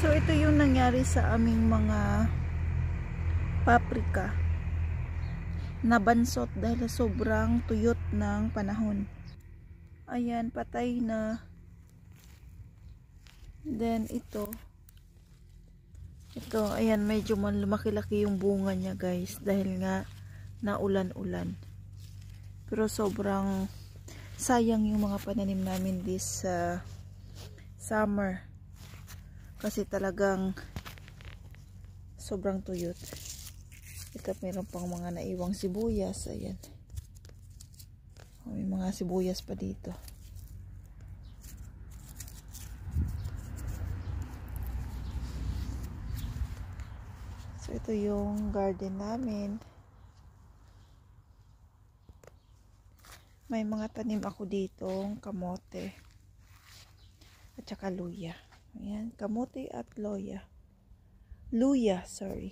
So ito yung nangyari sa aming mga paprika. Nabansot dahil sobrang tuyot ng panahon. Ayan, patay na. Then ito, ayan, medyo lumaki-laki yung bunga niya guys. Dahil nga naulan-ulan. Pero sobrang sayang yung mga pananim namin this summer. Kasi talagang sobrang tuyot. Ito, meron pang mga naiwang sibuyas. Ayan. May mga sibuyas pa dito. So, ito yung garden namin. May mga tanim ako dito, kamote. At saka luya. Ayan, kamote at luya. Luya, sorry.